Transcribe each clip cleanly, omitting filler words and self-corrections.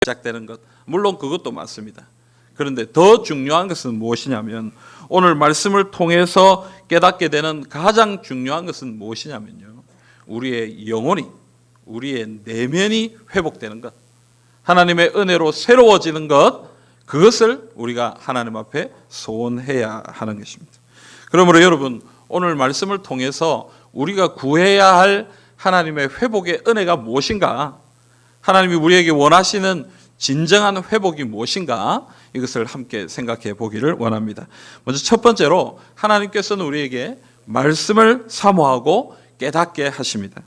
시작되는 것, 물론 그것도 맞습니다. 그런데 더 중요한 것은 무엇이냐면 오늘 말씀을 통해서 깨닫게 되는 가장 중요한 것은 무엇이냐면요, 우리의 영혼이, 우리의 내면이 회복되는 것, 하나님의 은혜로 새로워지는 것, 그것을 우리가 하나님 앞에 소원해야 하는 것입니다. 그러므로 여러분, 오늘 말씀을 통해서 우리가 구해야 할 하나님의 회복의 은혜가 무엇인가, 하나님이 우리에게 원하시는 진정한 회복이 무엇인가, 이것을 함께 생각해 보기를 원합니다. 먼저 첫 번째로 하나님께서는 우리에게 말씀을 사모하고 깨닫게 하십니다.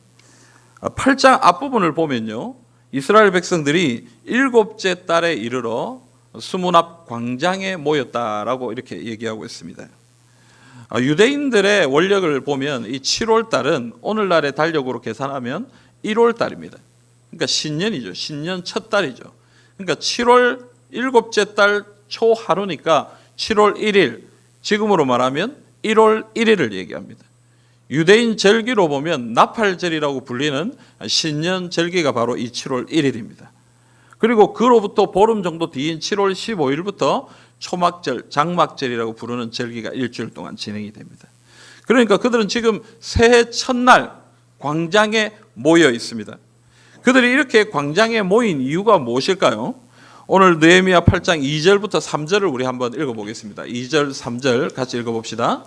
8장 앞부분을 보면요, 이스라엘 백성들이 7째 달에 이르러 수문 앞 광장에 모였다라고 이렇게 얘기하고 있습니다. 유대인들의 원력을 보면 이 7월 달은 오늘날의 달력으로 계산하면 1월 달입니다. 그러니까 신년이죠. 신년 첫 달이죠. 그러니까 7월 7째 달 초 하루니까 7월 1일, 지금으로 말하면 1월 1일을 얘기합니다. 유대인 절기로 보면 나팔절이라고 불리는 신년 절기가 바로 이 7월 1일입니다. 그리고 그로부터 보름 정도 뒤인 7월 15일부터 초막절, 장막절이라고 부르는 절기가 일주일 동안 진행이 됩니다. 그러니까 그들은 지금 새해 첫날 광장에 모여 있습니다. 그들이 이렇게 광장에 모인 이유가 무엇일까요? 오늘 느헤미야 8장 2절부터 3절을 우리 한번 읽어보겠습니다. 2절, 3절 같이 읽어봅시다.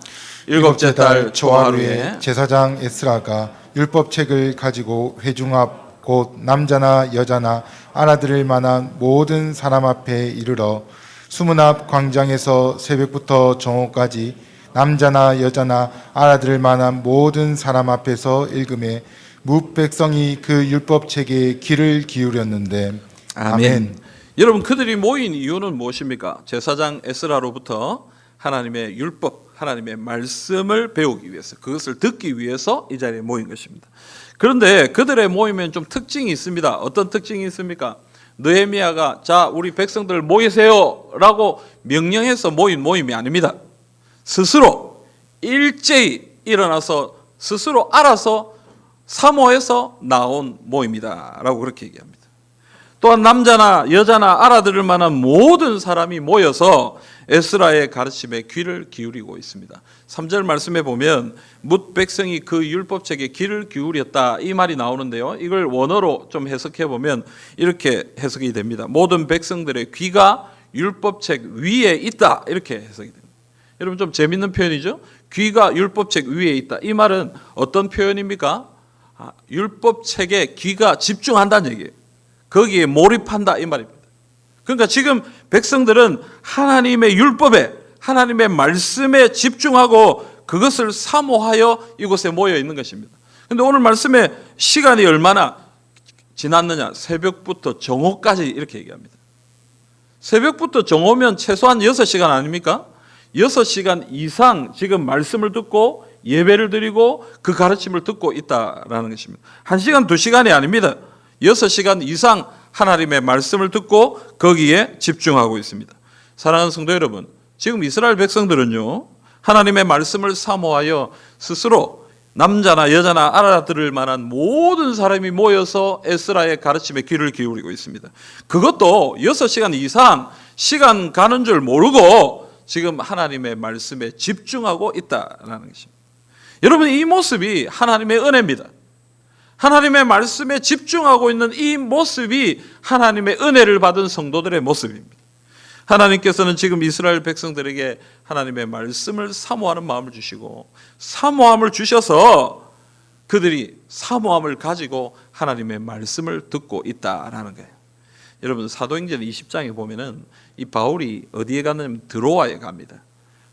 7째 달 초하루에 제사장 에스라가 율법책을 가지고 회중 앞 곧 남자나 여자나 알아들을 만한 모든 사람 앞에 이르러 수문 앞 광장에서 새벽부터 정오까지 남자나 여자나 알아들을 만한 모든 사람 앞에서 읽음에 뭇 백성이 그 율법책에 귀를 기울였는데. 아멘. 여러분, 그들이 모인 이유는 무엇입니까? 제사장 에스라로부터 하나님의 율법, 하나님의 말씀을 배우기 위해서, 그것을 듣기 위해서 이 자리에 모인 것입니다. 그런데 그들의 모임엔 좀 특징이 있습니다. 어떤 특징이 있습니까? 느헤미야가 자, 우리 백성들 모이세요 라고 명령해서 모인 모임이 아닙니다. 스스로 일제히 일어나서 스스로 알아서 사모해서 나온 모임이다 라고 그렇게 얘기합니다. 또한 남자나 여자나 알아들을 만한 모든 사람이 모여서 에스라의 가르침에 귀를 기울이고 있습니다. 3절 말씀에 보면 뭇 백성이 그 율법책에 귀를 기울였다, 이 말이 나오는데요, 이걸 원어로 좀 해석해 보면 이렇게 해석이 됩니다. 모든 백성들의 귀가 율법책 위에 있다, 이렇게 해석이 됩니다. 여러분, 좀 재밌는 표현이죠? 귀가 율법책 위에 있다. 이 말은 어떤 표현입니까? 율법책에 귀가 집중한다는 얘기예요. 거기에 몰입한다, 이 말입니다. 그러니까 지금 백성들은 하나님의 율법에, 하나님의 말씀에 집중하고 그것을 사모하여 이곳에 모여 있는 것입니다. 그런데 오늘 말씀에 시간이 얼마나 지났느냐? 새벽부터 정오까지 이렇게 얘기합니다. 새벽부터 정오면 최소한 6시간 아닙니까? 6시간 이상 지금 말씀을 듣고 예배를 드리고 그 가르침을 듣고 있다라는 것입니다. 1시간, 2시간이 아닙니다. 6시간 이상 하나님의 말씀을 듣고 거기에 집중하고 있습니다. 사랑하는 성도 여러분, 지금 이스라엘 백성들은요, 하나님의 말씀을 사모하여 스스로 남자나 여자나 알아들을 만한 모든 사람이 모여서 에스라의 가르침에 귀를 기울이고 있습니다. 그것도 6시간 이상 시간 가는 줄 모르고 지금 하나님의 말씀에 집중하고 있다는 것입니다. 여러분, 이 모습이 하나님의 은혜입니다. 하나님의 말씀에 집중하고 있는 이 모습이 하나님의 은혜를 받은 성도들의 모습입니다. 하나님께서는 지금 이스라엘 백성들에게 하나님의 말씀을 사모하는 마음을 주시고 사모함을 주셔서 그들이 사모함을 가지고 하나님의 말씀을 듣고 있다라는 거예요. 여러분, 사도행전 20장에 보면은 이 바울이 어디에 가냐면 드로아에 갑니다.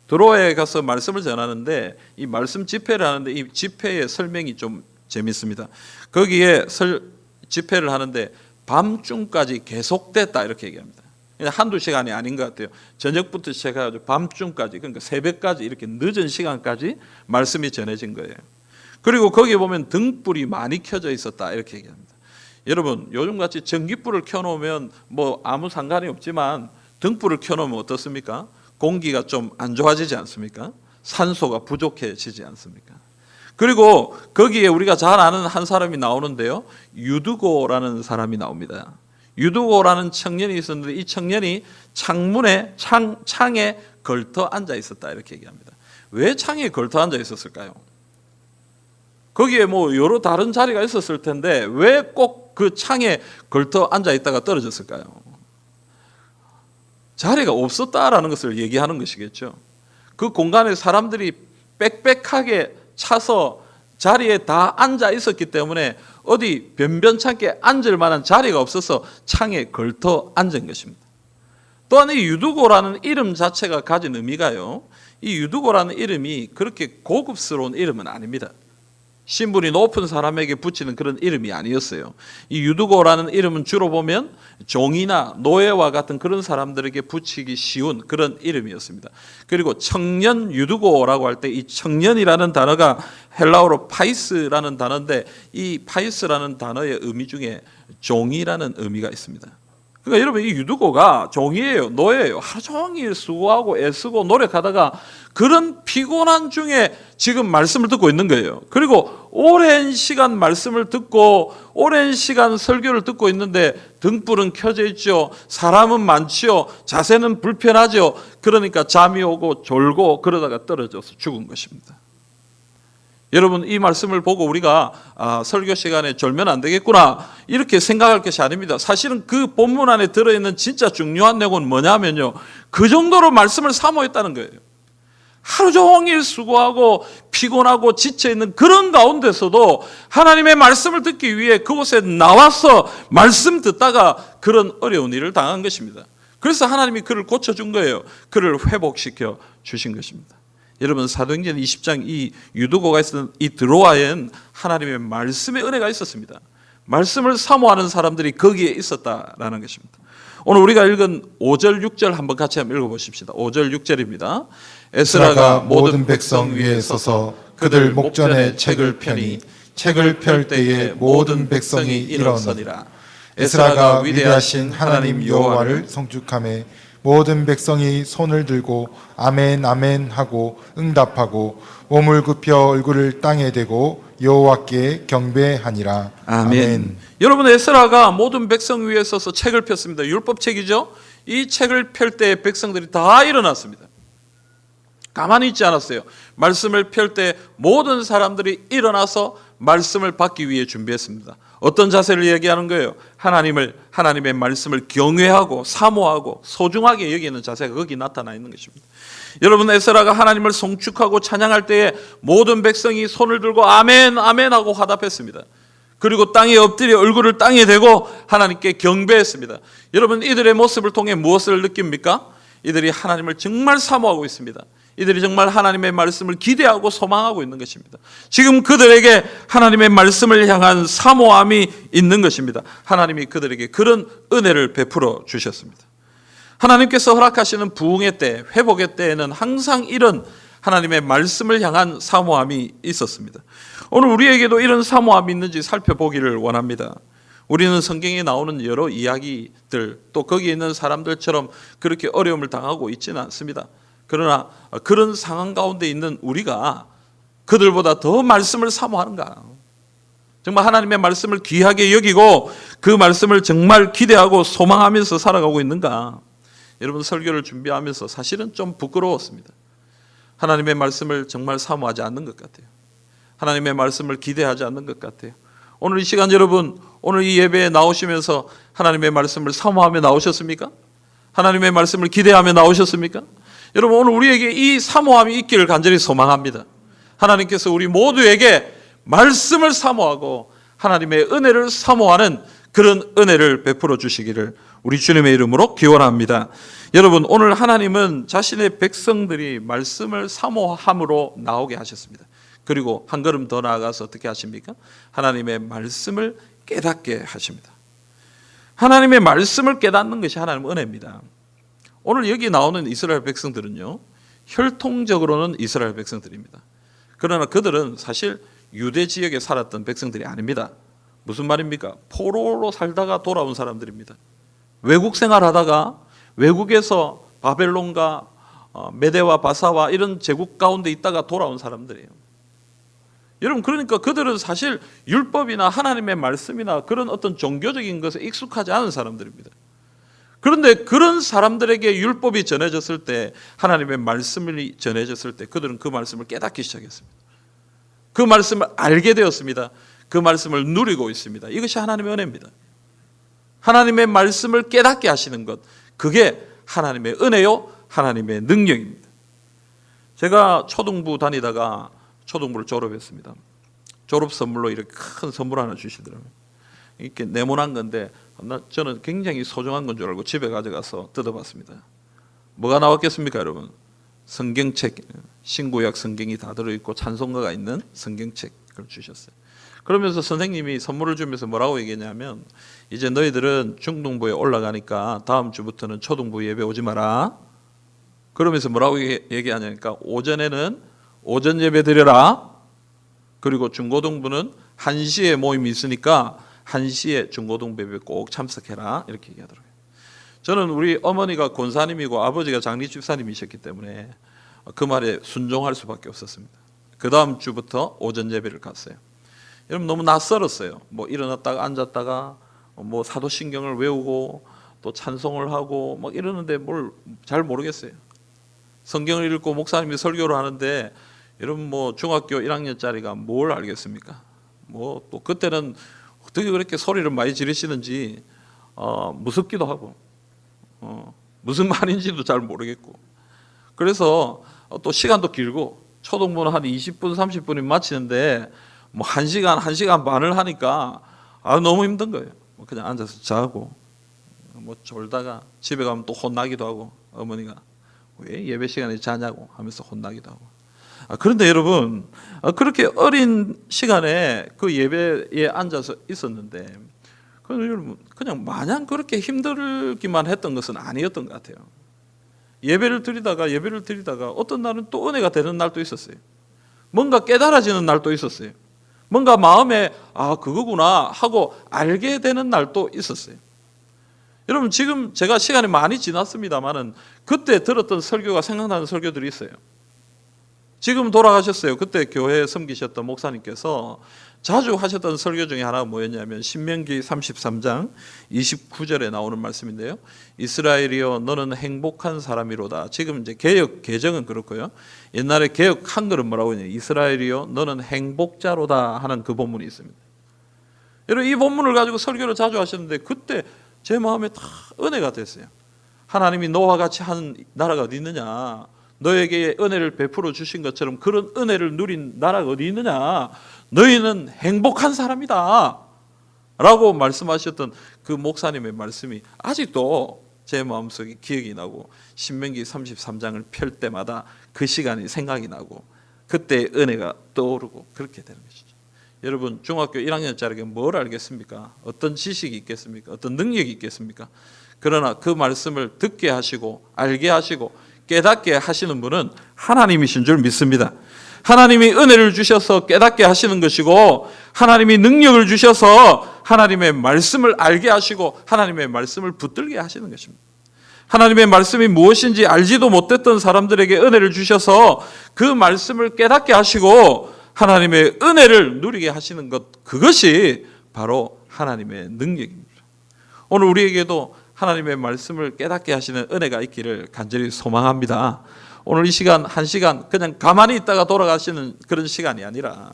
드로아에 가서 말씀을 전하는데 이 말씀 집회를 하는데 이 집회의 설명이 좀 재밌습니다. 거기에 집회를 하는데 밤중까지 계속됐다, 이렇게 얘기합니다. 한두 시간이 아닌 것 같아요. 저녁부터 시작해가지고 밤중까지, 그러니까 새벽까지, 이렇게 늦은 시간까지 말씀이 전해진 거예요. 그리고 거기에 보면 등불이 많이 켜져 있었다, 이렇게 얘기합니다. 여러분, 요즘같이 전기불을 켜놓으면 뭐 아무 상관이 없지만 등불을 켜놓으면 어떻습니까? 공기가 좀 안 좋아지지 않습니까? 산소가 부족해지지 않습니까? 그리고 거기에 우리가 잘 아는 한 사람이 나오는데요, 유드고라는 사람이 나옵니다. 유두고라는 청년이 있었는데 이 청년이 창에 걸터 앉아 있었다 이렇게 얘기합니다. 왜 창에 걸터 앉아 있었을까요? 거기에 뭐 여러 다른 자리가 있었을 텐데 왜 꼭 그 창에 걸터 앉아 있다가 떨어졌을까요? 자리가 없었다라는 것을 얘기하는 것이겠죠. 그 공간에 사람들이 빽빽하게 차서 자리에 다 앉아 있었기 때문에 어디 변변찮게 앉을 만한 자리가 없어서 창에 걸터 앉은 것입니다. 또한 이 유두고라는 이름 자체가 가진 의미가요, 이 유두고라는 이름이 그렇게 고급스러운 이름은 아닙니다. 신분이 높은 사람에게 붙이는 그런 이름이 아니었어요. 이 유두고라는 이름은 주로 보면 종이나 노예와 같은 그런 사람들에게 붙이기 쉬운 그런 이름이었습니다. 그리고 청년 유두고라고 할 때 이 청년이라는 단어가 헬라어로 파이스라는 단어인데 이 파이스라는 단어의 의미 중에 종이라는 의미가 있습니다. 그러니까 여러분 이 유두고가 종이에요, 노예예요. 하루 종일 수고하고 애쓰고 노력하다가 그런 피곤한 중에 지금 말씀을 듣고 있는 거예요. 그리고 오랜 시간 말씀을 듣고 오랜 시간 설교를 듣고 있는데 등불은 켜져 있죠. 사람은 많지요. 자세는 불편하죠. 그러니까 잠이 오고 졸고 그러다가 떨어져서 죽은 것입니다. 여러분 이 말씀을 보고 우리가 설교 시간에 졸면 안 되겠구나 이렇게 생각할 것이 아닙니다. 사실은 그 본문 안에 들어있는 진짜 중요한 내용은 뭐냐면요, 그 정도로 말씀을 사모했다는 거예요. 하루 종일 수고하고 피곤하고 지쳐있는 그런 가운데서도 하나님의 말씀을 듣기 위해 그곳에 나와서 말씀 듣다가 그런 어려운 일을 당한 것입니다. 그래서 하나님이 그를 고쳐준 거예요. 그를 회복시켜 주신 것입니다. 여러분 사도행전 20장 이 유두고가 있었던 이 드로아엔 하나님의 말씀의 은혜가 있었습니다. 말씀을 사모하는 사람들이 거기에 있었다라는 것입니다. 오늘 우리가 읽은 5절 6절 한번 같이 한번 읽어보십시다. 5절 6절입니다. 에스라가 모든 백성 위에 서서 그들 목전에 책을 펴니 책을 펼 때에 모든 백성이 일어서니라. 에스라가 위대하신 하나님 여호와를 성축하매 모든 백성이 손을 들고 아멘 아멘 하고 응답하고 몸을 굽혀 얼굴을 땅에 대고 여호와께 경배하니라. 아멘. 여러분 에스라가 모든 백성 위에 서서 책을 폈습니다. 율법책이죠. 이 책을 펼 때 백성들이 다 일어났습니다. 가만히 있지 않았어요. 말씀을 펼 때 모든 사람들이 일어나서 말씀을 받기 위해 준비했습니다. 어떤 자세를 얘기하는 거예요? 하나님의 말씀을 경외하고 사모하고 소중하게 여기는 자세가 거기 나타나 있는 것입니다. 여러분 에스라가 하나님을 송축하고 찬양할 때에 모든 백성이 손을 들고 아멘 아멘 하고 화답했습니다. 그리고 땅에 엎드려 얼굴을 땅에 대고 하나님께 경배했습니다. 여러분 이들의 모습을 통해 무엇을 느낍니까? 이들이 하나님을 정말 사모하고 있습니다. 이들이 정말 하나님의 말씀을 기대하고 소망하고 있는 것입니다. 지금 그들에게 하나님의 말씀을 향한 사모함이 있는 것입니다. 하나님이 그들에게 그런 은혜를 베풀어 주셨습니다. 하나님께서 허락하시는 부흥의 때, 회복의 때에는 항상 이런 하나님의 말씀을 향한 사모함이 있었습니다. 오늘 우리에게도 이런 사모함이 있는지 살펴보기를 원합니다. 우리는 성경에 나오는 여러 이야기들 또 거기에 있는 사람들처럼 그렇게 어려움을 당하고 있지는 않습니다. 그러나 그런 상황 가운데 있는 우리가 그들보다 더 말씀을 사모하는가? 정말 하나님의 말씀을 귀하게 여기고 그 말씀을 정말 기대하고 소망하면서 살아가고 있는가? 여러분 설교를 준비하면서 사실은 좀 부끄러웠습니다. 하나님의 말씀을 정말 사모하지 않는 것 같아요. 하나님의 말씀을 기대하지 않는 것 같아요. 오늘 이 시간 여러분, 오늘 이 예배에 나오시면서 하나님의 말씀을 사모하며 나오셨습니까? 하나님의 말씀을 기대하며 나오셨습니까? 여러분 오늘 우리에게 이 사모함이 있기를 간절히 소망합니다. 하나님께서 우리 모두에게 말씀을 사모하고 하나님의 은혜를 사모하는 그런 은혜를 베풀어 주시기를 우리 주님의 이름으로 기원합니다. 여러분 오늘 하나님은 자신의 백성들이 말씀을 사모함으로 나오게 하셨습니다. 그리고 한 걸음 더 나아가서 어떻게 하십니까? 하나님의 말씀을 깨닫게 하십니다. 하나님의 말씀을 깨닫는 것이 하나님의 은혜입니다. 오늘 여기 나오는 이스라엘 백성들은요, 혈통적으로는 이스라엘 백성들입니다. 그러나 그들은 사실 유대 지역에 살았던 백성들이 아닙니다. 무슨 말입니까? 포로로 살다가 돌아온 사람들입니다. 외국 생활하다가 외국에서 바벨론과 메대와 바사와 이런 제국 가운데 있다가 돌아온 사람들이에요. 여러분, 그러니까 그들은 사실 율법이나 하나님의 말씀이나 그런 어떤 종교적인 것에 익숙하지 않은 사람들입니다. 그런데 그런 사람들에게 율법이 전해졌을 때, 하나님의 말씀이 전해졌을 때 그들은 그 말씀을 깨닫기 시작했습니다. 그 말씀을 알게 되었습니다. 그 말씀을 누리고 있습니다. 이것이 하나님의 은혜입니다. 하나님의 말씀을 깨닫게 하시는 것, 그게 하나님의 은혜요, 하나님의 능력입니다. 제가 초등부 다니다가 초등부를 졸업했습니다. 졸업 선물로 이렇게 큰 선물 하나 주시더라고요. 이렇게 네모난 건데 저는 굉장히 소중한 건 줄 알고 집에 가져가서 뜯어봤습니다. 뭐가 나왔겠습니까, 여러분? 성경책, 신구약 성경이 다 들어있고 찬송가가 있는 성경책을 주셨어요. 그러면서 선생님이 선물을 주면서 뭐라고 얘기했냐면, 이제 너희들은 중등부에 올라가니까 다음 주부터는 초등부 예배 오지 마라. 그러면서 뭐라고 얘기하냐니까, 오전에는 오전 예배 드려라. 그리고 중고등부는 1시에 모임이 있으니까 1시에 중고등부 예배 꼭 참석해라. 이렇게 얘기하더라고요. 저는 우리 어머니가 권사님이고 아버지가 장립집사님이셨기 때문에 그 말에 순종할 수밖에 없었습니다. 그 다음 주부터 오전 예배를 갔어요. 여러분, 너무 낯설었어요. 뭐 일어났다가 앉았다가 뭐 사도신경을 외우고 또 찬송을 하고 막 이러는데 뭘 잘 모르겠어요. 성경을 읽고 목사님이 설교를 하는데, 여러분 뭐 중학교 1학년짜리가 뭘 알겠습니까? 뭐 또 그때는 어떻게 그렇게 소리를 많이 지르시는지 무섭기도 하고 무슨 말인지도 잘 모르겠고, 그래서 또 시간도 길고, 초등부는 한 20분 30분이 마치는데 뭐 1시간 반을 하니까 너무 힘든 거예요. 그냥 앉아서 자고 뭐 졸다가 집에 가면 또 혼나기도 하고, 어머니가 왜 예배 시간에 자냐고 하면서 혼나기도 하고. 그런데 여러분, 그렇게 어린 시간에 그 예배에 앉아서 있었는데, 여러분 그냥 마냥 그렇게 힘들기만 했던 것은 아니었던 것 같아요. 예배를 드리다가 어떤 날은 또 은혜가 되는 날도 있었어요. 뭔가 깨달아지는 날도 있었어요. 뭔가 마음에 그거구나 하고 알게 되는 날도 있었어요. 여러분, 지금 제가 시간이 많이 지났습니다만은 그때 들었던 설교가 생각나는 설교들이 있어요. 지금 돌아가셨어요. 그때 교회에 섬기셨던 목사님께서 자주 하셨던 설교 중에 하나가 뭐였냐면, 신명기 33장 29절에 나오는 말씀인데요. 이스라엘이여 너는 행복한 사람이로다. 지금 이제 개역 개정은 그렇고요. 옛날에 개역 한글은 뭐라고 했냐, 이스라엘이여 너는 행복자로다 하는 그 본문이 있습니다. 여러분, 이 본문을 가지고 설교를 자주 하셨는데 그때 제 마음에 다 은혜가 됐어요. 하나님이 노아와 같이 한 나라가 어디 있느냐, 너에게 은혜를 베풀어 주신 것처럼 그런 은혜를 누린 나라가 어디 있느냐, 너희는 행복한 사람이다 라고 말씀하셨던 그 목사님의 말씀이 아직도 제 마음속에 기억이 나고, 신명기 33장을 펼 때마다 그 시간이 생각이 나고 그때의 은혜가 떠오르고 그렇게 되는 것이죠. 여러분, 중학교 1학년짜리가 뭘 알겠습니까? 어떤 지식이 있겠습니까? 어떤 능력이 있겠습니까? 그러나 그 말씀을 듣게 하시고 알게 하시고 깨닫게 하시는 분은 하나님이신 줄 믿습니다. 하나님이 은혜를 주셔서 깨닫게 하시는 것이고, 하나님이 능력을 주셔서 하나님의 말씀을 알게 하시고 하나님의 말씀을 붙들게 하시는 것입니다. 하나님의 말씀이 무엇인지 알지도 못했던 사람들에게 은혜를 주셔서 그 말씀을 깨닫게 하시고 하나님의 은혜를 누리게 하시는 것, 그것이 바로 하나님의 능력입니다. 오늘 우리에게도 하나님의 말씀을 깨닫게 하시는 은혜가 있기를 간절히 소망합니다. 오늘 이 시간 1시간 그냥 가만히 있다가 돌아가시는 그런 시간이 아니라,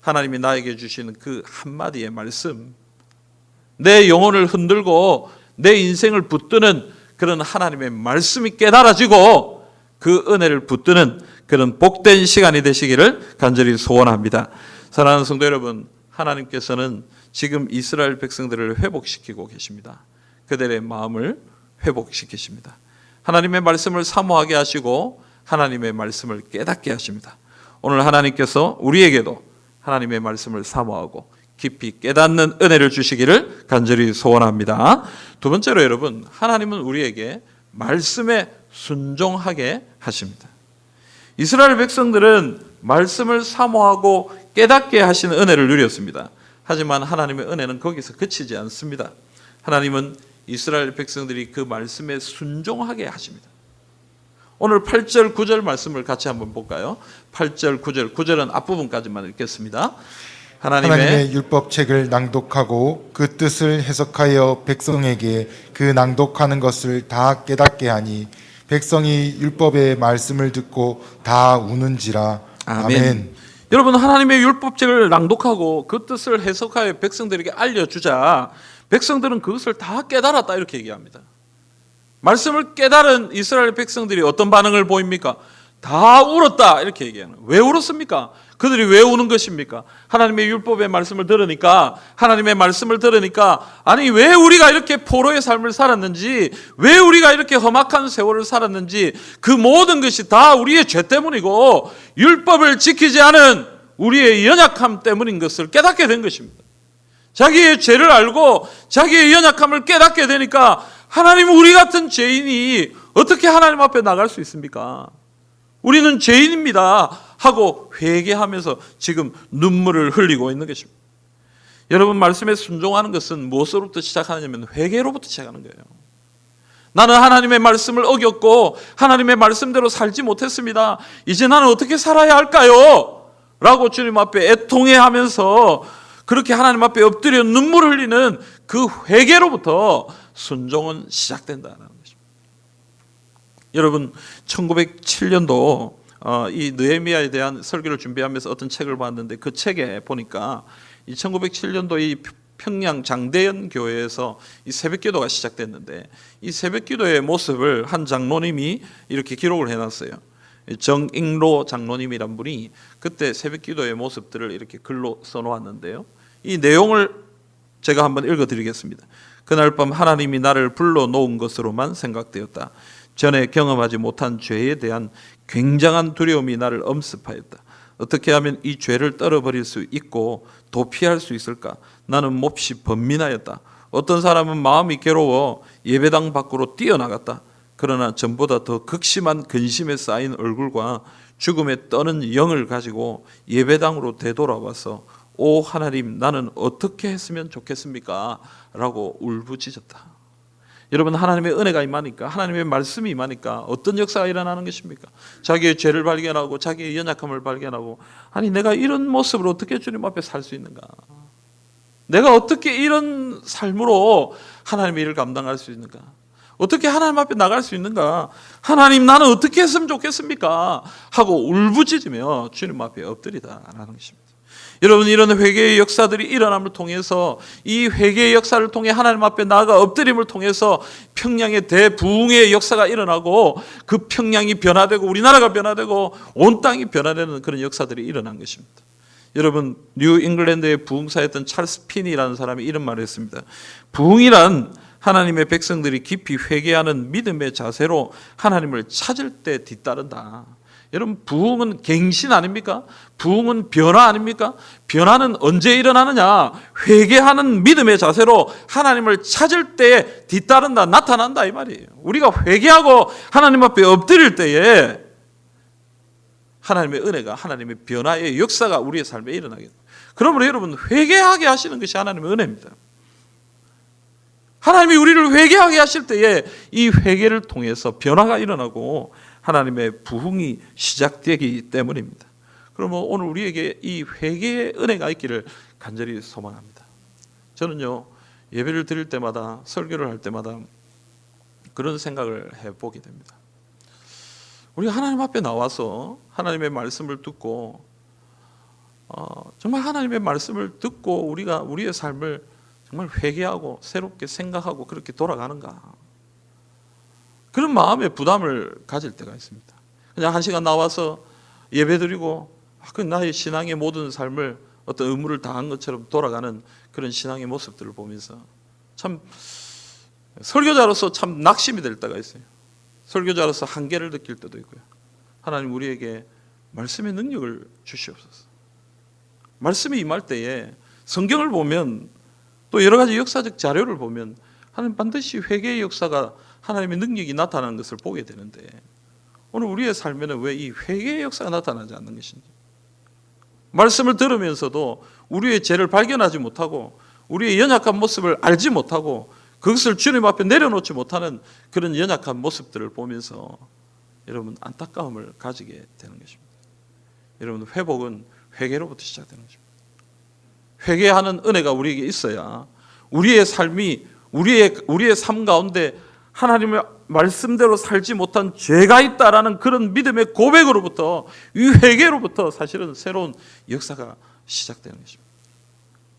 하나님이 나에게 주시는 그 한마디의 말씀, 내 영혼을 흔들고 내 인생을 붙드는 그런 하나님의 말씀이 깨달아지고 그 은혜를 붙드는 그런 복된 시간이 되시기를 간절히 소원합니다. 사랑하는 성도 여러분, 하나님께서는 지금 이스라엘 백성들을 회복시키고 계십니다. 그들의 마음을 회복시키십니다. 하나님의 말씀을 사모하게 하시고 하나님의 말씀을 깨닫게 하십니다. 오늘 하나님께서 우리에게도 하나님의 말씀을 사모하고 깊이 깨닫는 은혜를 주시기를 간절히 소원합니다. 두 번째로 여러분, 하나님은 우리에게 말씀에 순종하게 하십니다. 이스라엘 백성들은 말씀을 사모하고 깨닫게 하시는 은혜를 누렸습니다. 하지만 하나님의 은혜는 거기서 그치지 않습니다. 하나님은 이스라엘 백성들이 그 말씀에 순종하게 하십니다. 오늘 8절 9절 말씀을 같이 한번 볼까요? 8절 9절 9절은 앞부분까지만 읽겠습니다. 하나님의 율법책을 낭독하고 그 뜻을 해석하여 백성에게 그 낭독하는 것을 다 깨닫게 하니 백성이 율법의 말씀을 듣고 다 우는지라. 아멘. 여러분, 하나님의 율법책을 낭독하고 그 뜻을 해석하여 백성들에게 알려주자 백성들은 그것을 다 깨달았다 이렇게 얘기합니다. 말씀을 깨달은 이스라엘 백성들이 어떤 반응을 보입니까? 다 울었다 이렇게 얘기하는 거예요. 왜 울었습니까? 그들이 왜 우는 것입니까? 하나님의 율법의 말씀을 들으니까, 하나님의 말씀을 들으니까, 아니 왜 우리가 이렇게 포로의 삶을 살았는지, 왜 우리가 이렇게 험악한 세월을 살았는지, 그 모든 것이 다 우리의 죄 때문이고 율법을 지키지 않은 우리의 연약함 때문인 것을 깨닫게 된 것입니다. 자기의 죄를 알고 자기의 연약함을 깨닫게 되니까, 하나님, 우리 같은 죄인이 어떻게 하나님 앞에 나갈 수 있습니까? 우리는 죄인입니다 하고 회개하면서 지금 눈물을 흘리고 있는 것입니다. 여러분, 말씀에 순종하는 것은 무엇으로부터 시작하냐면 회개로부터 시작하는 거예요. 나는 하나님의 말씀을 어겼고 하나님의 말씀대로 살지 못했습니다. 이제 나는 어떻게 살아야 할까요? 라고 주님 앞에 애통해하면서 그렇게 하나님 앞에 엎드려 눈물을 흘리는 그 회개로부터 순종은 시작된다는 것입니다. 여러분, 1907년도 이 느헤미야에 대한 설교를 준비하면서 어떤 책을 봤는데 그 책에 보니까 이 1907년도 이 평양 장대연 교회에서 이 새벽기도가 시작됐는데 이 새벽기도의 모습을 한 장로님이 이렇게 기록을 해놨어요. 정익로 장로님이란 분이 그때 새벽기도의 모습들을 이렇게 글로 써놓았는데요. 이 내용을 제가 한번 읽어드리겠습니다. 그날 밤 하나님이 나를 불러놓은 것으로만 생각되었다. 전에 경험하지 못한 죄에 대한 굉장한 두려움이 나를 엄습하였다. 어떻게 하면 이 죄를 떨어버릴 수 있고 도피할 수 있을까? 나는 몹시 번민하였다. 어떤 사람은 마음이 괴로워 예배당 밖으로 뛰어나갔다. 그러나 전보다 더 극심한 근심에 쌓인 얼굴과 죽음에 떠는 영을 가지고 예배당으로 되돌아와서 오 하나님, 나는 어떻게 했으면 좋겠습니까? 라고 울부짖었다. 여러분, 하나님의 은혜가 임하니까, 하나님의 말씀이 임하니까 어떤 역사가 일어나는 것입니까? 자기의 죄를 발견하고 자기의 연약함을 발견하고, 아니 내가 이런 모습으로 어떻게 주님 앞에 살 수 있는가? 내가 어떻게 이런 삶으로 하나님의 일을 감당할 수 있는가? 어떻게 하나님 앞에 나갈 수 있는가? 하나님, 나는 어떻게 했으면 좋겠습니까? 하고 울부짖으며 주님 앞에 엎드리다라는 것입니다. 여러분, 이런 회개의 역사들이 일어남을 통해서, 이 회개의 역사를 통해 하나님 앞에 나아가 엎드림을 통해서 평양의 대부흥의 역사가 일어나고 그 평양이 변화되고 우리나라가 변화되고 온 땅이 변화되는 그런 역사들이 일어난 것입니다. 여러분, 뉴 잉글랜드의 부흥사였던 찰스 핀이라는 사람이 이런 말을 했습니다. 부흥이란 하나님의 백성들이 깊이 회개하는 믿음의 자세로 하나님을 찾을 때 뒤따른다. 여러분, 부흥은 갱신 아닙니까? 부흥은 변화 아닙니까? 변화는 언제 일어나느냐? 회개하는 믿음의 자세로 하나님을 찾을 때 뒤따른다, 나타난다 이 말이에요. 우리가 회개하고 하나님 앞에 엎드릴 때에 하나님의 은혜가, 하나님의 변화의 역사가 우리의 삶에 일어나게 됩니다. 그러므로 여러분, 회개하게 하시는 것이 하나님의 은혜입니다. 하나님이 우리를 회개하게 하실 때에 이 회개를 통해서 변화가 일어나고 하나님의 부흥이 시작되기 때문입니다. 그러면 오늘 우리에게 이 회개의 은혜가 있기를 간절히 소망합니다. 저는요, 예배를 드릴 때마다, 설교를 할 때마다 그런 생각을 해보게 됩니다. 우리가 하나님 앞에 나와서 하나님의 말씀을 듣고 정말 하나님의 말씀을 듣고 우리가 우리의 삶을 정말 회개하고 새롭게 생각하고 그렇게 돌아가는가? 그런 마음의 부담을 가질 때가 있습니다. 그냥 한 시간 나와서 예배드리고 그 나의 신앙의 모든 삶을 어떤 의무를 다한 것처럼 돌아가는 그런 신앙의 모습들을 보면서 참 설교자로서 참 낙심이 될 때가 있어요. 설교자로서 한계를 느낄 때도 있고요. 하나님, 우리에게 말씀의 능력을 주시옵소서. 말씀이 임할 때에 성경을 보면 또 여러 가지 역사적 자료를 보면 하나님 반드시 회개의 역사가, 하나님의 능력이 나타나는 것을 보게 되는데 오늘 우리의 삶에는 왜 이 회개의 역사가 나타나지 않는 것인지, 말씀을 들으면서도 우리의 죄를 발견하지 못하고 우리의 연약한 모습을 알지 못하고 그것을 주님 앞에 내려놓지 못하는 그런 연약한 모습들을 보면서 여러분 안타까움을 가지게 되는 것입니다. 여러분 회복은 회개로부터 시작되는 것입니다. 회개하는 은혜가 우리에게 있어야 우리의 삶이 우리의 삶 가운데 하나님의 말씀대로 살지 못한 죄가 있다라는 그런 믿음의 고백으로부터 이 회개로부터 사실은 새로운 역사가 시작되는 것입니다.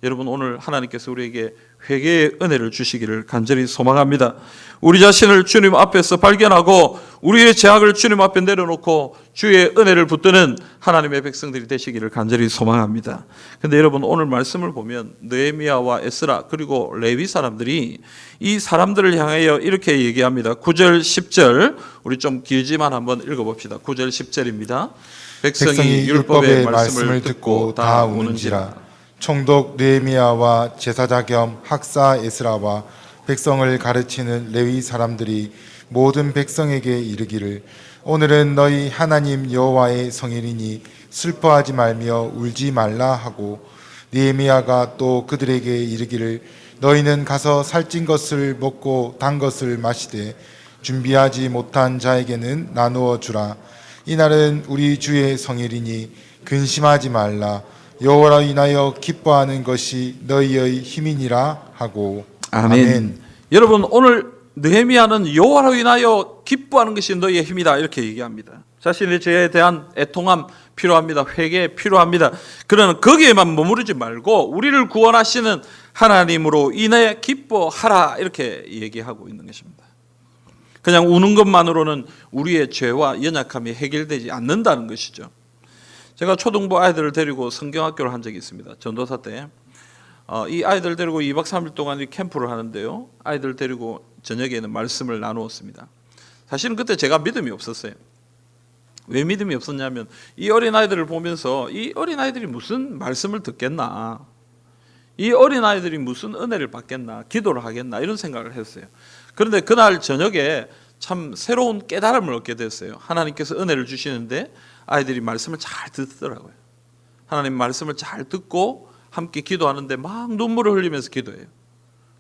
여러분 오늘 하나님께서 우리에게 회개의 은혜를 주시기를 간절히 소망합니다. 우리 자신을 주님 앞에서 발견하고 우리의 죄악을 주님 앞에 내려놓고 주의 은혜를 붙드는 하나님의 백성들이 되시기를 간절히 소망합니다. 근데 여러분 오늘 말씀을 보면 느헤미야와 에스라 그리고 레위 사람들이 이 사람들을 향하여 이렇게 얘기합니다. 9절 10절 우리 좀 길지만 한번 읽어봅시다. 9절 10절입니다. 백성이 율법의 말씀을 듣고 다 우는지라. 총독 느헤미야와 제사장 겸 학사 에스라와 백성을 가르치는 레위 사람들이 모든 백성에게 이르기를 오늘은 너희 하나님 여호와의 성일이니 슬퍼하지 말며 울지 말라 하고 느헤미야가 또 그들에게 이르기를 너희는 가서 살찐 것을 먹고 단 것을 마시되 준비하지 못한 자에게는 나누어 주라. 이날은 우리 주의 성일이니 근심하지 말라. 여호와로 인하여 기뻐하는 것이 너희의 힘이니라 하고. 아멘. 여러분 오늘 느헤미야는 여호와로 인하여 기뻐하는 것이 너희의 힘이다 이렇게 얘기합니다. 자신의 죄에 대한 애통함 필요합니다. 회개 필요합니다. 그러나 거기에만 머무르지 말고 우리를 구원하시는 하나님으로 인해 기뻐하라 이렇게 얘기하고 있는 것입니다. 그냥 우는 것만으로는 우리의 죄와 연약함이 해결되지 않는다는 것이죠. 제가 초등부 아이들을 데리고 성경학교를 한 적이 있습니다. 전도사 때. 이 아이들 데리고 2박 3일 동안 이 캠프를 하는데요. 아이들 데리고 저녁에는 말씀을 나누었습니다. 사실은 그때 제가 믿음이 없었어요. 왜 믿음이 없었냐면 이 어린아이들을 보면서 이 어린아이들이 무슨 말씀을 듣겠나, 이 어린아이들이 무슨 은혜를 받겠나, 기도를 하겠나 이런 생각을 했어요. 그런데 그날 저녁에 참 새로운 깨달음을 얻게 됐어요. 하나님께서 은혜를 주시는데 아이들이 말씀을 잘 듣더라고요. 하나님 말씀을 잘 듣고 함께 기도하는데 막 눈물을 흘리면서 기도해요.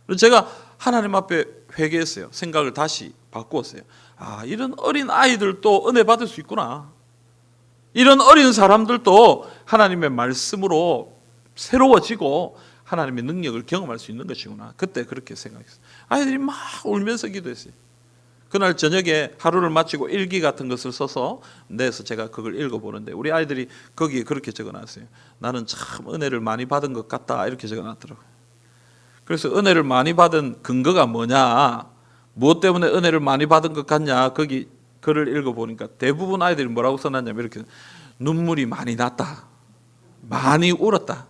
그래서 제가 하나님 앞에 회개했어요. 생각을 다시 바꾸었어요. 아, 이런 어린 아이들도 은혜 받을 수 있구나. 이런 어린 사람들도 하나님의 말씀으로 새로워지고 하나님의 능력을 경험할 수 있는 것이구나. 그때 그렇게 생각했어요. 아이들이 막 울면서 기도했어요. 그날 저녁에 하루를 마치고 일기 같은 것을 써서 내서 제가 그걸 읽어보는데 우리 아이들이 거기에 그렇게 적어놨어요. 나는 참 은혜를 많이 받은 것 같다 이렇게 적어놨더라고요. 그래서 은혜를 많이 받은 근거가 뭐냐, 무엇 때문에 은혜를 많이 받은 것 같냐, 거기 글을 읽어보니까 대부분 아이들이 뭐라고 써놨냐면 이렇게 눈물이 많이 났다, 많이 울었다,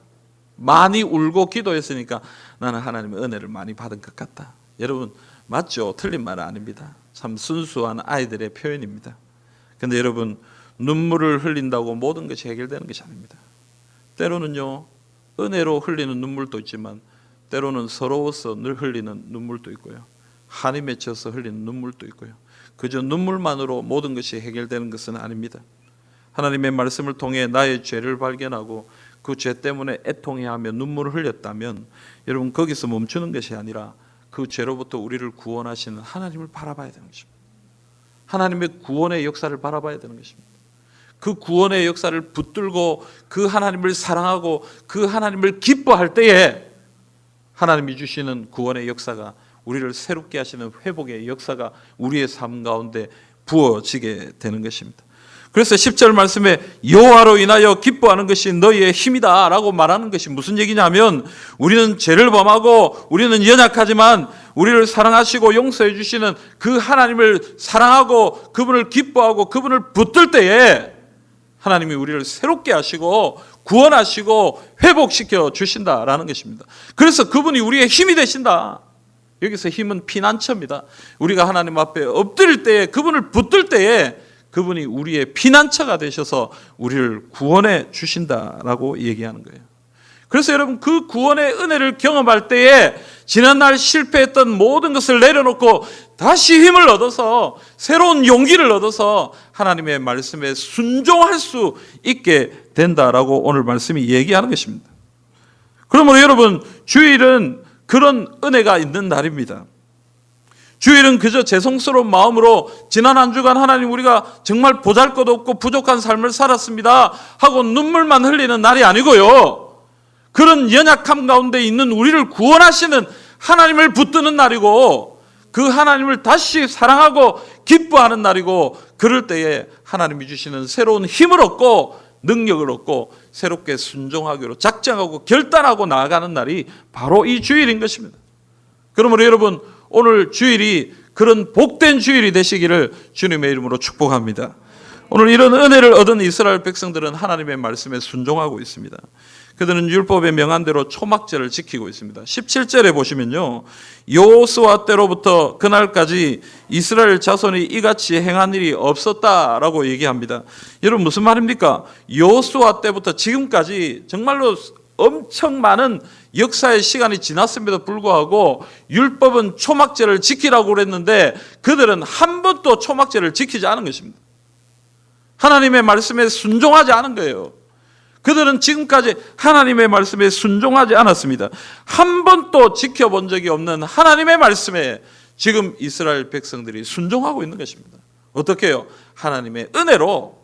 많이 울고 기도했으니까 나는 하나님의 은혜를 많이 받은 것 같다. 여러분 맞죠? 틀린 말은 아닙니다. 참 순수한 아이들의 표현입니다. 그런데 여러분 눈물을 흘린다고 모든 것이 해결되는 것이 아닙니다. 때로는요 은혜로 흘리는 눈물도 있지만 때로는 서러워서 늘 흘리는 눈물도 있고요, 한이 맺혀서 흘리는 눈물도 있고요. 그저 눈물만으로 모든 것이 해결되는 것은 아닙니다. 하나님의 말씀을 통해 나의 죄를 발견하고 그 죄 때문에 애통해하며 눈물을 흘렸다면 여러분 거기서 멈추는 것이 아니라 그 죄로부터 우리를 구원하시는 하나님을 바라봐야 되는 것입니다. 하나님의 구원의 역사를 바라봐야 되는 것입니다. 그 구원의 역사를 붙들고 그 하나님을 사랑하고 그 하나님을 기뻐할 때에 하나님이 주시는 구원의 역사가, 우리를 새롭게 하시는 회복의 역사가 우리의 삶 가운데 부어지게 되는 것입니다. 그래서 10절 말씀에 여호와로 인하여 기뻐하는 것이 너희의 힘이다 라고 말하는 것이 무슨 얘기냐면 우리는 죄를 범하고 우리는 연약하지만 우리를 사랑하시고 용서해 주시는 그 하나님을 사랑하고 그분을 기뻐하고 그분을 붙들 때에 하나님이 우리를 새롭게 하시고 구원하시고 회복시켜 주신다라는 것입니다. 그래서 그분이 우리의 힘이 되신다. 여기서 힘은 피난처입니다. 우리가 하나님 앞에 엎드릴 때에 그분을 붙들 때에 그분이 우리의 피난처가 되셔서 우리를 구원해 주신다라고 얘기하는 거예요. 그래서 여러분 그 구원의 은혜를 경험할 때에 지난날 실패했던 모든 것을 내려놓고 다시 힘을 얻어서 새로운 용기를 얻어서 하나님의 말씀에 순종할 수 있게 된다라고 오늘 말씀이 얘기하는 것입니다. 그러므로 여러분 주일은 그런 은혜가 있는 날입니다. 주일은 그저 죄송스러운 마음으로 지난 한 주간 하나님 우리가 정말 보잘것없고 부족한 삶을 살았습니다 하고 눈물만 흘리는 날이 아니고요, 그런 연약함 가운데 있는 우리를 구원하시는 하나님을 붙드는 날이고, 그 하나님을 다시 사랑하고 기뻐하는 날이고, 그럴 때에 하나님이 주시는 새로운 힘을 얻고 능력을 얻고 새롭게 순종하기로 작정하고 결단하고 나아가는 날이 바로 이 주일인 것입니다. 그러므로 여러분, 오늘 주일이 그런 복된 주일이 되시기를 주님의 이름으로 축복합니다. 오늘 이런 은혜를 얻은 이스라엘 백성들은 하나님의 말씀에 순종하고 있습니다. 그들은 율법의 명한대로 초막절을 지키고 있습니다. 17절에 보시면요, 여호수아 때로부터 그날까지 이스라엘 자손이 이같이 행한 일이 없었다라고 얘기합니다. 여러분, 무슨 말입니까? 여호수아 때부터 지금까지 정말로 엄청 많은 역사의 시간이 지났음에도 불구하고 율법은 초막절을 지키라고 그랬는데 그들은 한 번도 초막절을 지키지 않은 것입니다. 하나님의 말씀에 순종하지 않은 거예요. 그들은 지금까지 하나님의 말씀에 순종하지 않았습니다. 한 번도 지켜본 적이 없는 하나님의 말씀에 지금 이스라엘 백성들이 순종하고 있는 것입니다. 어떻게 해요? 하나님의 은혜로,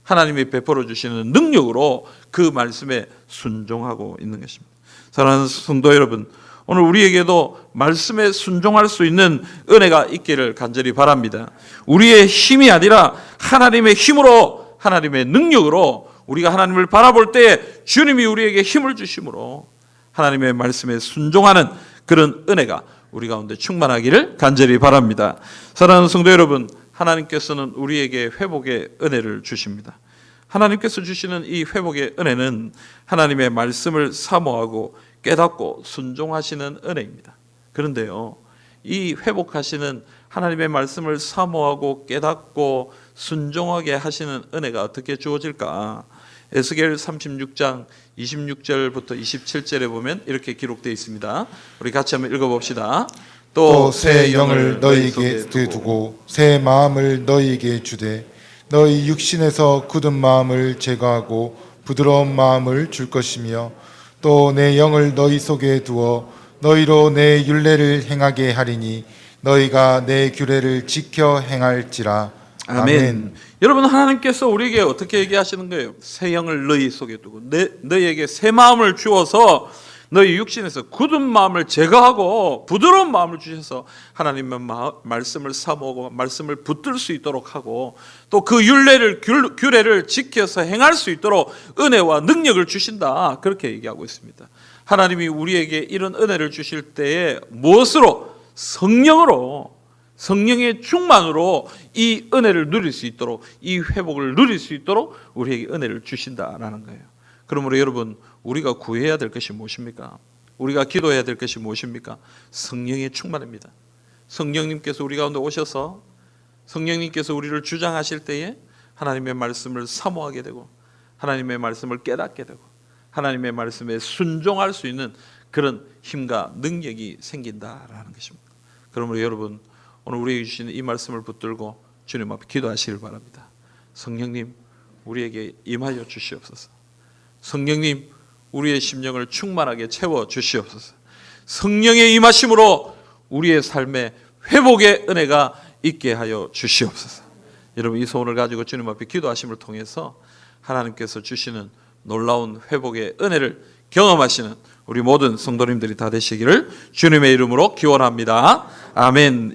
하나님이 베풀어 주시는 능력으로 그 말씀에 순종하고 있는 것입니다. 사랑하는 성도 여러분, 오늘 우리에게도 말씀에 순종할 수 있는 은혜가 있기를 간절히 바랍니다. 우리의 힘이 아니라 하나님의 힘으로, 하나님의 능력으로 우리가 하나님을 바라볼 때 주님이 우리에게 힘을 주심으로 하나님의 말씀에 순종하는 그런 은혜가 우리 가운데 충만하기를 간절히 바랍니다. 사랑하는 성도 여러분, 하나님께서는 우리에게 회복의 은혜를 주십니다. 하나님께서 주시는 이 회복의 은혜는 하나님의 말씀을 사모하고 깨닫고 순종하시는 은혜입니다. 그런데요, 이 회복하시는 하나님의 말씀을 사모하고 깨닫고 순종하게 하시는 은혜가 어떻게 주어질까? 에스겔 36장 26절부터 27절에 보면 이렇게 기록되어 있습니다. 우리 같이 한번 읽어봅시다. 또 새 영을 너희에게 두고 새 마음을 너희에게 주되 너희 육신에서 굳은 마음을 제거하고 부드러운 마음을 줄 것이며 또 내 영을 너희 속에 두어 너희로 내 율례를 행하게 하리니 너희가 내 규례를 지켜 행할지라. 아멘. 여러분, 하나님께서 우리에게 어떻게 얘기하시는 거예요? 새 영을 너희 속에 두고 너희에게 새 마음을 주어서 너희 육신에서 굳은 마음을 제거하고 부드러운 마음을 주셔서 하나님의 말씀을 사모하고 말씀을 붙들 수 있도록 하고 또 그 규례를 지켜서 행할 수 있도록 은혜와 능력을 주신다, 그렇게 얘기하고 있습니다. 하나님이 우리에게 이런 은혜를 주실 때에 무엇으로? 성령으로, 성령의 충만으로 이 은혜를 누릴 수 있도록, 이 회복을 누릴 수 있도록 우리에게 은혜를 주신다라는 거예요. 그러므로 여러분, 우리가 구해야 될 것이 무엇입니까? 우리가 기도해야 될 것이 무엇입니까? 성령의 충만입니다. 성령님께서 우리 가운데 오셔서 성령님께서 우리를 주장하실 때에 하나님의 말씀을 사모하게 되고 하나님의 말씀을 깨닫게 되고 하나님의 말씀에 순종할 수 있는 그런 힘과 능력이 생긴다라는 것입니다. 그러므로 여러분, 오늘 우리에게 주시는 이 말씀을 붙들고 주님 앞에 기도하시길 바랍니다. 성령님, 우리에게 임하여 주시옵소서. 성령님, 우리의 심령을 충만하게 채워 주시옵소서. 성령의 임하심으로 우리의 삶에 회복의 은혜가 있게 하여 주시옵소서. 여러분, 이 소원을 가지고 주님 앞에 기도하심을 통해서 하나님께서 주시는 놀라운 회복의 은혜를 경험하시는 우리 모든 성도님들이 다 되시기를 주님의 이름으로 기원합니다. 아멘.